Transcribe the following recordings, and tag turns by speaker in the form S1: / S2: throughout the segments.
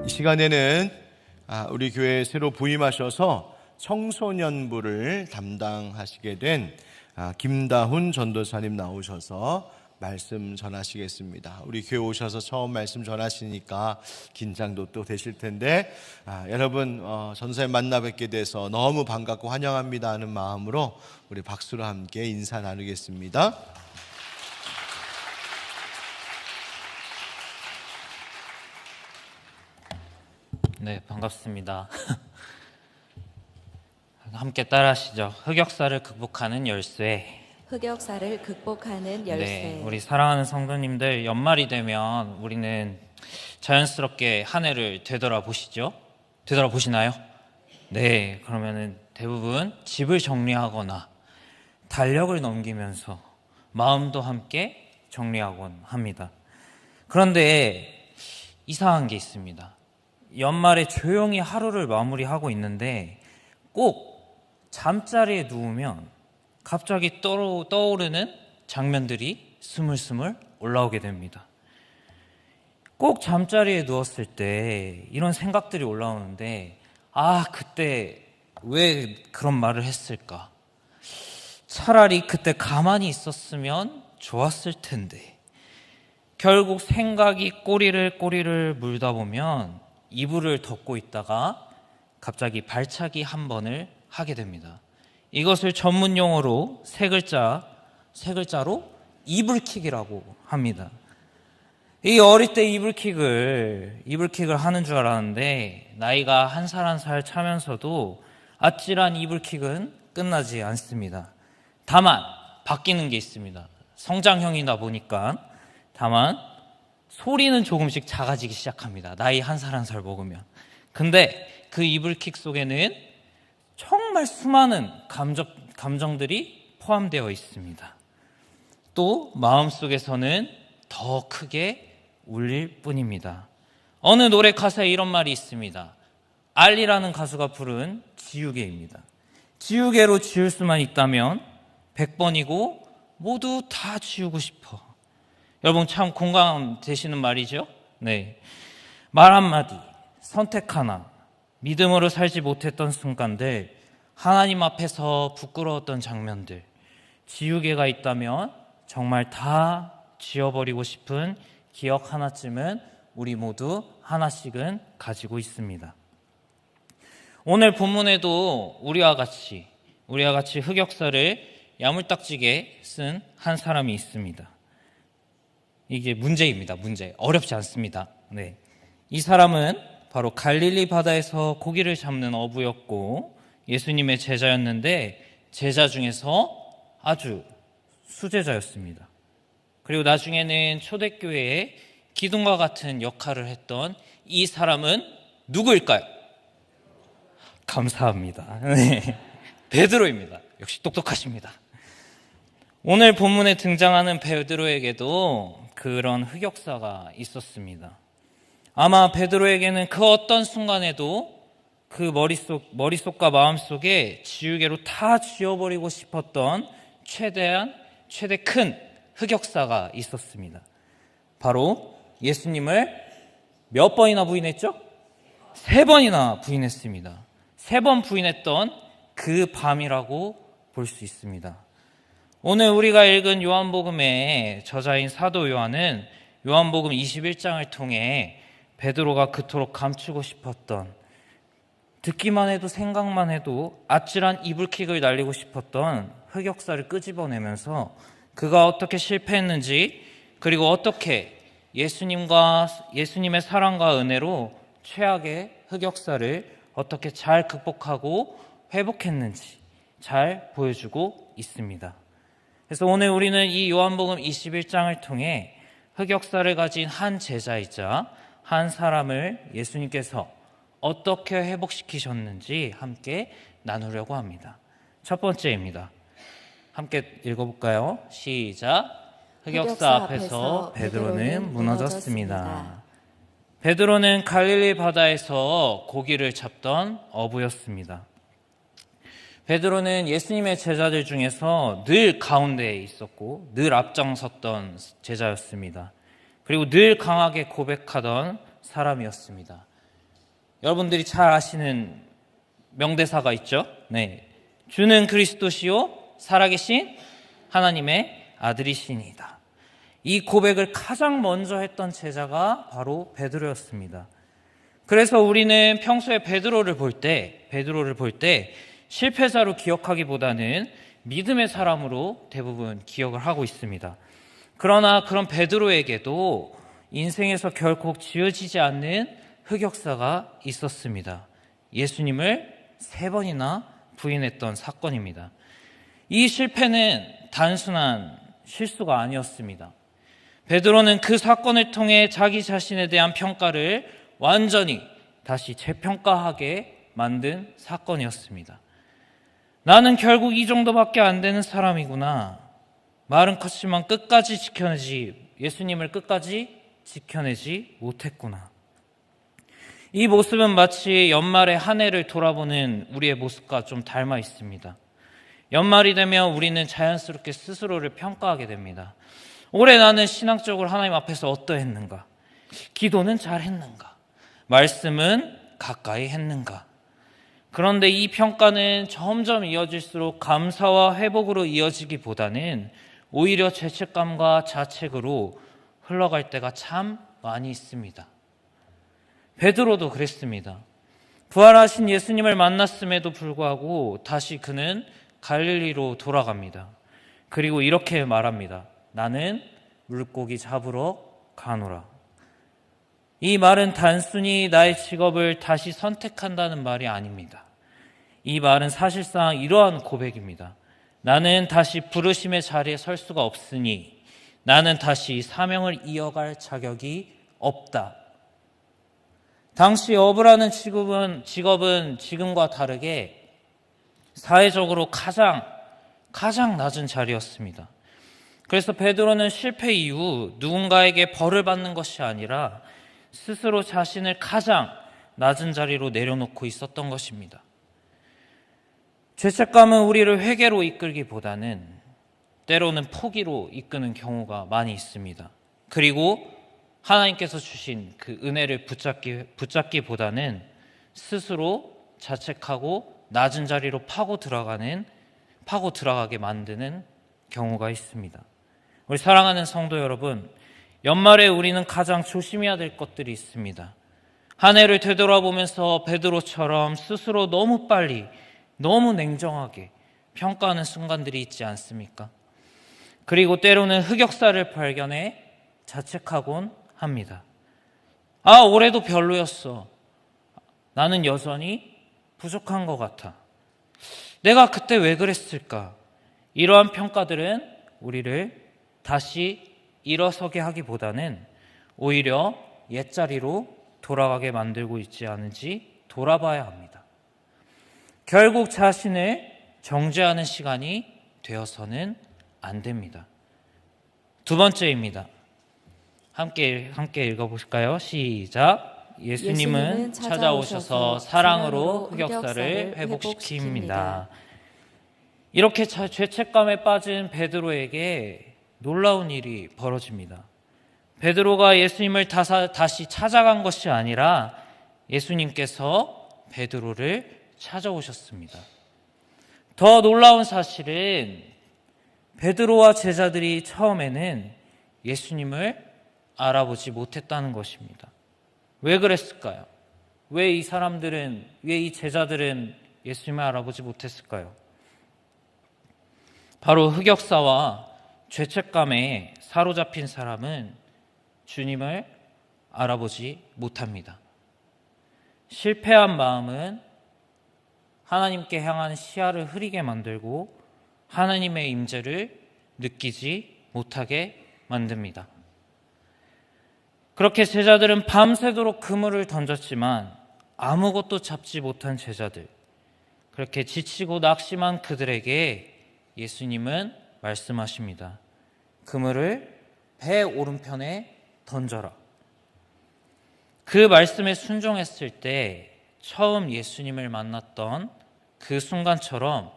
S1: 이 시간에는 우리 교회에 새로 부임하셔서 청소년부를 담당하시게 된 김다훈 전도사님 나오셔서 말씀 전하시겠습니다. 우리 교회 오셔서 처음 말씀 전하시니까 긴장도 또 되실 텐데 여러분 전도사님 만나 뵙게 돼서 너무 반갑고 환영합니다 하는 마음으로 우리 박수로 함께 인사 나누겠습니다.
S2: 네, 반갑습니다. 함께 따라하시죠. 흑역사를 극복하는 열쇠.
S3: 흑역사를 극복하는 열쇠.
S2: 네, 우리 사랑하는 성도님들, 연말이 되면 우리는 자연스럽게 한 해를 되돌아보시죠? 되돌아보시나요? 네, 그러면은 대부분 집을 정리하거나 달력을 넘기면서 마음도 함께 정리하곤 합니다. 그런데 이상한 게 있습니다. 연말에 조용히 하루를 마무리하고 있는데 꼭 잠자리에 누우면 갑자기 떠오르는 장면들이 스물스물 올라오게 됩니다. 꼭 잠자리에 누웠을 때 이런 생각들이 올라오는데 그때 왜 그런 말을 했을까? 차라리 그때 가만히 있었으면 좋았을 텐데. 결국 생각이 꼬리를 물다 보면 이불을 덮고 있다가 갑자기 발차기 한 번을 하게 됩니다. 이것을 전문 용어로 세 글자로 이불킥이라고 합니다. 이 어릴 때 이불킥을 하는 줄 알았는데 나이가 한 살 차면서도 아찔한 이불킥은 끝나지 않습니다. 다만 바뀌는 게 있습니다. 성장형이다 보니까 다만 소리는 조금씩 작아지기 시작합니다. 나이 한 살 먹으면. 근데 그 이불킥 속에는 정말 수많은 감정들이 포함되어 있습니다. 또 마음속에서는 더 크게 울릴 뿐입니다. 어느 노래 가사에 이런 말이 있습니다. 알리라는 가수가 부른 지우개입니다. 지우개로 지울 수만 있다면 100번이고 모두 다 지우고 싶어. 여러분 참 공감되시는 말이죠? 네. 말 한마디, 선택 하나, 믿음으로 살지 못했던 순간들, 하나님 앞에서 부끄러웠던 장면들, 지우개가 있다면 정말 다 지워버리고 싶은 기억 하나쯤은 우리 모두 하나씩은 가지고 있습니다. 오늘 본문에도 우리와 같이 흑역사를 야물딱지게 쓴 한 사람이 있습니다. 이게 문제입니다. 문제. 어렵지 않습니다. 네. 이 사람은 바로 갈릴리 바다에서 고기를 잡는 어부였고 예수님의 제자였는데 제자 중에서 아주 수제자였습니다. 그리고 나중에는 초대교회에 기둥과 같은 역할을 했던 이 사람은 누구일까요? 감사합니다. 네. 베드로입니다. 역시 똑똑하십니다. 오늘 본문에 등장하는 베드로에게도 그런 흑역사가 있었습니다. 아마 베드로에게는 그 어떤 순간에도 그 머릿속과 마음속에 지우개로 다 지워버리고 싶었던 최대 큰 흑역사가 있었습니다. 바로 예수님을 몇 번이나 부인했죠? 3번이나 부인했습니다. 3번 부인했던 그 밤이라고 볼 수 있습니다. 오늘 우리가 읽은 요한복음의 저자인 사도 요한은 요한복음 21장을 통해 베드로가 그토록 감추고 싶었던, 듣기만 해도 생각만 해도 아찔한 이불킥을 날리고 싶었던 흑역사를 끄집어내면서 그가 어떻게 실패했는지, 그리고 어떻게 예수님의 사랑과 은혜로 최악의 흑역사를 어떻게 잘 극복하고 회복했는지 잘 보여주고 있습니다. 그래서 오늘 우리는 이 요한복음 21장을 통해 흑역사를 가진 한 제자이자 한 사람을 예수님께서 어떻게 회복시키셨는지 함께 나누려고 합니다. 첫 번째입니다. 함께 읽어볼까요? 시작. 흑역사 앞에서 베드로는 무너졌습니다. 베드로는 갈릴리 바다에서 고기를 잡던 어부였습니다. 베드로는 예수님의 제자들 중에서 늘 가운데에 있었고 늘 앞장섰던 제자였습니다. 그리고 늘 강하게 고백하던 사람이었습니다. 여러분들이 잘 아시는 명대사가 있죠. 네, 주는 그리스도시요 살아계신 하나님의 아들이시니이다. 이 고백을 가장 먼저 했던 제자가 바로 베드로였습니다. 그래서 우리는 평소에 베드로를 볼 때 실패자로 기억하기보다는 믿음의 사람으로 대부분 기억을 하고 있습니다. 그러나 그런 베드로에게도 인생에서 결코 지워지지 않는 흑역사가 있었습니다. 예수님을 3번이나 부인했던 사건입니다. 이 실패는 단순한 실수가 아니었습니다. 베드로는 그 사건을 통해 자기 자신에 대한 평가를 완전히 다시 재평가하게 만든 사건이었습니다. 나는 결국 이 정도밖에 안 되는 사람이구나. 말은 컸지만 예수님을 끝까지 지켜내지 못했구나. 이 모습은 마치 연말에 한 해를 돌아보는 우리의 모습과 좀 닮아 있습니다. 연말이 되면 우리는 자연스럽게 스스로를 평가하게 됩니다. 올해 나는 신앙적으로 하나님 앞에서 어떠했는가? 기도는 잘했는가? 말씀은 가까이 했는가? 그런데 이 평가는 점점 이어질수록 감사와 회복으로 이어지기보다는 오히려 죄책감과 자책으로 흘러갈 때가 참 많이 있습니다. 베드로도 그랬습니다. 부활하신 예수님을 만났음에도 불구하고 다시 그는 갈릴리로 돌아갑니다. 그리고 이렇게 말합니다. 나는 물고기 잡으러 가노라. 이 말은 단순히 나의 직업을 다시 선택한다는 말이 아닙니다. 이 말은 사실상 이러한 고백입니다. 나는 다시 부르심의 자리에 설 수가 없으니 나는 다시 사명을 이어갈 자격이 없다. 당시 어부라는 직업은 지금과 다르게 사회적으로 가장 낮은 자리였습니다. 그래서 베드로는 실패 이후 누군가에게 벌을 받는 것이 아니라 스스로 자신을 가장 낮은 자리로 내려놓고 있었던 것입니다. 죄책감은 우리를 회개로 이끌기보다는 때로는 포기로 이끄는 경우가 많이 있습니다. 그리고 하나님께서 주신 그 은혜를 붙잡기보다는 스스로 자책하고 낮은 자리로 파고 들어가게 만드는 경우가 있습니다. 우리 사랑하는 성도 여러분, 연말에 우리는 가장 조심해야 될 것들이 있습니다. 한 해를 되돌아보면서 베드로처럼 스스로 너무 빨리, 너무 냉정하게 평가하는 순간들이 있지 않습니까? 그리고 때로는 흑역사를 발견해 자책하곤 합니다. 올해도 별로였어. 나는 여전히 부족한 것 같아. 내가 그때 왜 그랬을까? 이러한 평가들은 우리를 다시 일어서게 하기보다는 오히려 옛자리로 돌아가게 만들고 있지 않은지 돌아봐야 합니다. 결국 자신을 정죄하는 시간이 되어서는 안 됩니다. 두 번째입니다. 함께 읽어보실까요? 시작. 예수님은 찾아오셔서 사랑으로 흑역사를 회복시킵니다. 이렇게 죄책감에 빠진 베드로에게 놀라운 일이 벌어집니다. 베드로가 예수님을 다시 찾아간 것이 아니라 예수님께서 베드로를 찾아오셨습니다. 더 놀라운 사실은 베드로와 제자들이 처음에는 예수님을 알아보지 못했다는 것입니다. 왜 그랬을까요? 왜 이 제자들은 예수님을 알아보지 못했을까요? 바로 흑역사와 죄책감에 사로잡힌 사람은 주님을 알아보지 못합니다. 실패한 마음은 하나님께 향한 시야를 흐리게 만들고 하나님의 임재를 느끼지 못하게 만듭니다. 그렇게 제자들은 밤새도록 그물을 던졌지만 아무것도 잡지 못한 제자들, 그렇게 지치고 낙심한 그들에게 예수님은 말씀하십니다. 그물을 배 오른편에 던져라. 그 말씀에 순종했을 때 처음 예수님을 만났던 그 순간처럼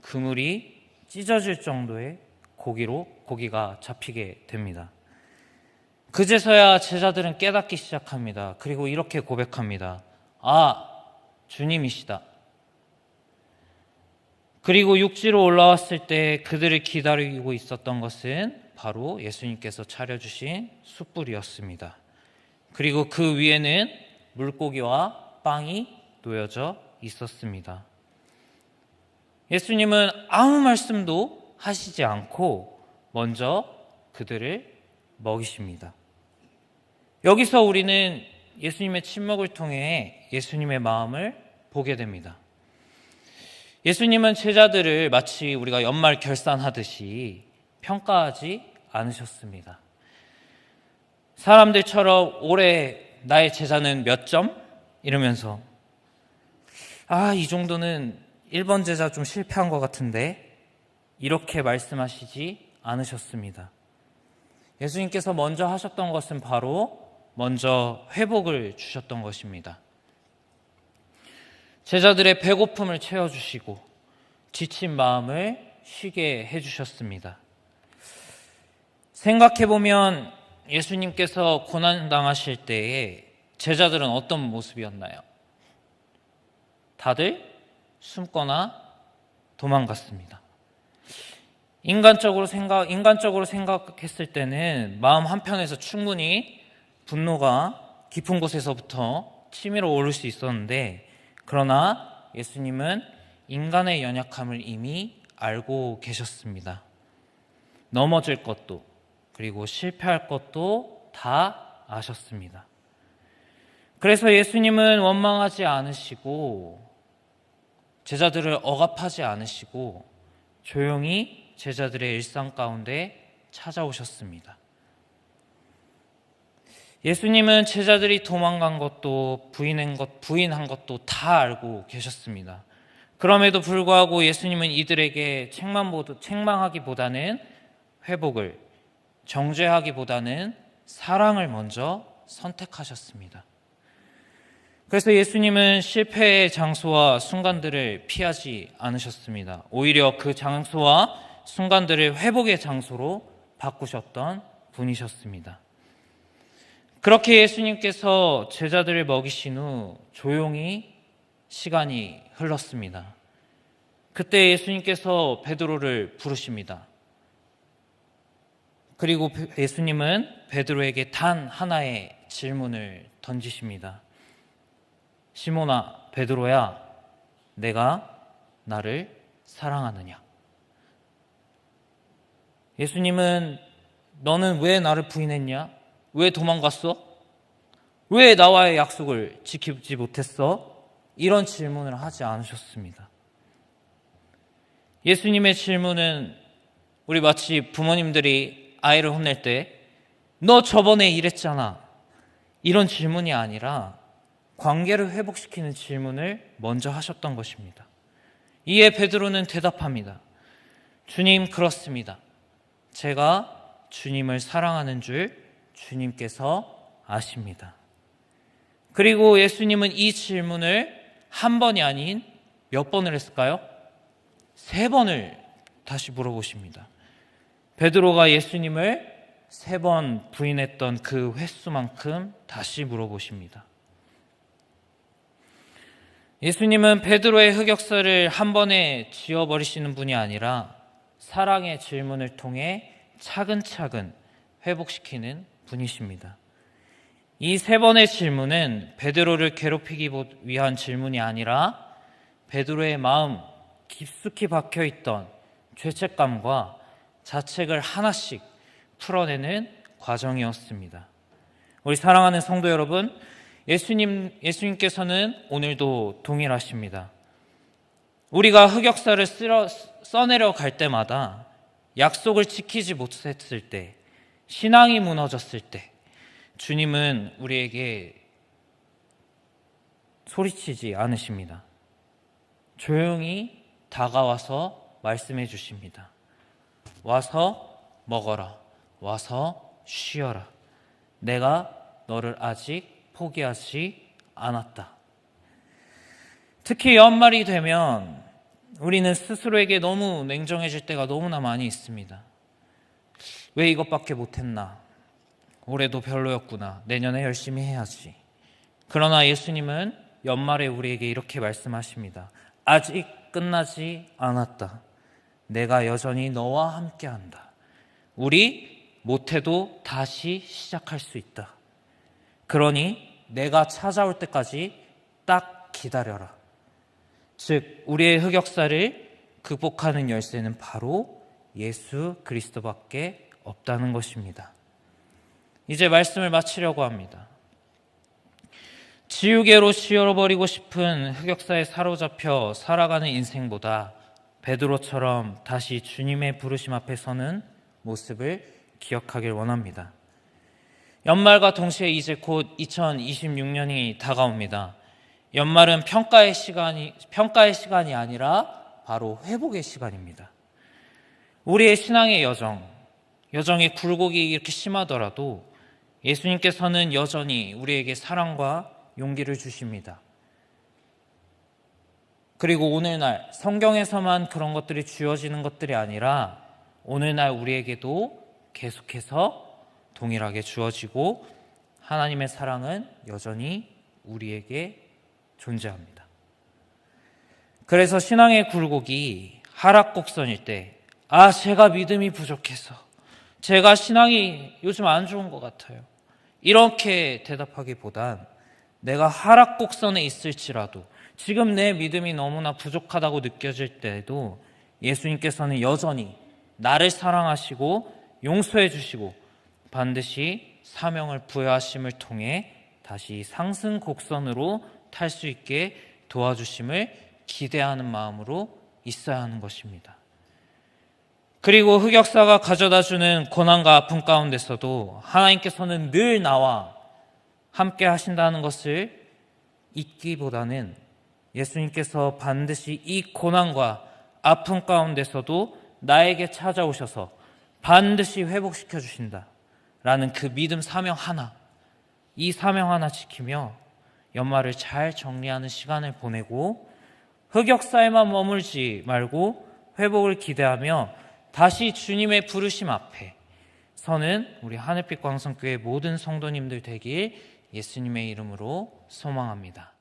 S2: 그물이 찢어질 정도의 고기가 잡히게 됩니다. 그제서야 제자들은 깨닫기 시작합니다. 그리고 이렇게 고백합니다. 아, 주님이시다. 그리고 육지로 올라왔을 때 그들을 기다리고 있었던 것은 바로 예수님께서 차려주신 숯불이었습니다. 그리고 그 위에는 물고기와 빵이 놓여져 있었습니다. 예수님은 아무 말씀도 하시지 않고 먼저 그들을 먹이십니다. 여기서 우리는 예수님의 침묵을 통해 예수님의 마음을 보게 됩니다. 예수님은 제자들을 마치 우리가 연말 결산하듯이 평가하지 않으셨습니다. 사람들처럼 올해 나의 제자는 몇 점? 이러면서 이 정도는 1번 제자 좀 실패한 것 같은데 이렇게 말씀하시지 않으셨습니다. 예수님께서 먼저 하셨던 것은 바로 먼저 회복을 주셨던 것입니다. 제자들의 배고픔을 채워주시고 지친 마음을 쉬게 해주셨습니다. 생각해보면 예수님께서 고난당하실 때에 제자들은 어떤 모습이었나요? 다들 숨거나 도망갔습니다. 인간적으로 생각했을 때는 마음 한편에서 충분히 분노가 깊은 곳에서부터 치밀어 오를 수 있었는데, 그러나 예수님은 인간의 연약함을 이미 알고 계셨습니다. 넘어질 것도 그리고 실패할 것도 다 아셨습니다. 그래서 예수님은 원망하지 않으시고 제자들을 억압하지 않으시고 조용히 제자들의 일상 가운데 찾아오셨습니다. 예수님은 제자들이 도망간 것도 부인한 것도 다 알고 계셨습니다. 그럼에도 불구하고 예수님은 이들에게 책망하기보다는 회복을, 정죄하기보다는 사랑을 먼저 선택하셨습니다. 그래서 예수님은 실패의 장소와 순간들을 피하지 않으셨습니다. 오히려 그 장소와 순간들을 회복의 장소로 바꾸셨던 분이셨습니다. 그렇게 예수님께서 제자들을 먹이신 후 조용히 시간이 흘렀습니다. 그때 예수님께서 베드로를 부르십니다. 그리고 예수님은 베드로에게 단 하나의 질문을 던지십니다. 시몬아, 베드로야, 내가 나를 사랑하느냐? 예수님은 너는 왜 나를 부인했냐? 왜 도망갔어? 왜 나와의 약속을 지키지 못했어? 이런 질문을 하지 않으셨습니다. 예수님의 질문은 우리 마치 부모님들이 아이를 혼낼 때 너 저번에 이랬잖아, 이런 질문이 아니라 관계를 회복시키는 질문을 먼저 하셨던 것입니다. 이에 베드로는 대답합니다. 주님, 그렇습니다. 제가 주님을 사랑하는 줄 주님께서 아십니다. 그리고 예수님은 이 질문을 한 번이 아닌 몇 번을 했을까요? 3번을 다시 물어보십니다. 베드로가 예수님을 3번 부인했던 그 횟수만큼 다시 물어보십니다. 예수님은 베드로의 흑역사를 한 번에 지워버리시는 분이 아니라 사랑의 질문을 통해 차근차근 회복시키는 분이십니다. 이 3번의 질문은 베드로를 괴롭히기 위한 질문이 아니라 베드로의 마음 깊숙이 박혀있던 죄책감과 자책을 하나씩 풀어내는 과정이었습니다. 우리 사랑하는 성도 여러분, 예수님께서는 오늘도 동일하십니다. 우리가 흑역사를 써내려 갈 때마다 약속을 지키지 못했을 때, 신앙이 무너졌을 때 주님은 우리에게 소리치지 않으십니다. 조용히 다가와서 말씀해 주십니다. 와서 먹어라. 와서 쉬어라. 내가 너를 아직 포기하지 않았다. 특히 연말이 되면 우리는 스스로에게 너무 냉정해질 때가 너무나 많이 있습니다. 왜 이것밖에 못했나? 올해도 별로였구나. 내년에 열심히 해야지. 그러나 예수님은 연말에 우리에게 이렇게 말씀하십니다. 아직 끝나지 않았다. 내가 여전히 너와 함께한다. 우리 못해도 다시 시작할 수 있다. 그러니 내가 찾아올 때까지 딱 기다려라. 즉 우리의 흑역사를 극복하는 열쇠는 바로 예수 그리스도밖에 없다는 것입니다. 이제 말씀을 마치려고 합니다. 지우개로 씌워버리고 싶은 흑역사에 사로잡혀 살아가는 인생보다 베드로처럼 다시 주님의 부르심 앞에 서는 모습을 기억하길 원합니다. 연말과 동시에 이제 곧 2026년이 다가옵니다. 연말은 평가의 시간이 아니라 바로 회복의 시간입니다. 우리의 신앙의 여정의 굴곡이 이렇게 심하더라도 예수님께서는 여전히 우리에게 사랑과 용기를 주십니다. 그리고 오늘날 성경에서만 그런 것들이 주어지는 것들이 아니라 오늘날 우리에게도 계속해서 동일하게 주어지고 하나님의 사랑은 여전히 우리에게 존재합니다. 그래서 신앙의 굴곡이 하락곡선일 때 제가 믿음이 부족해서 제가 신앙이 요즘 안 좋은 것 같아요. 이렇게 대답하기보단 내가 하락곡선에 있을지라도 지금 내 믿음이 너무나 부족하다고 느껴질 때에도 예수님께서는 여전히 나를 사랑하시고 용서해 주시고 반드시 사명을 부여하심을 통해 다시 상승 곡선으로 탈 수 있게 도와주심을 기대하는 마음으로 있어야 하는 것입니다. 그리고 흑역사가 가져다주는 고난과 아픔 가운데서도 하나님께서는 늘 나와 함께 하신다는 것을 잊기보다는 예수님께서 반드시 이 고난과 아픔 가운데서도 나에게 찾아오셔서 반드시 회복시켜 주신다라는 그 믿음 사명 하나, 이 사명 하나 지키며 연말을 잘 정리하는 시간을 보내고 흑역사에만 머물지 말고 회복을 기대하며 다시 주님의 부르심 앞에 서는 우리 하늘빛 광성교회 모든 성도님들 되길 예수님의 이름으로 소망합니다.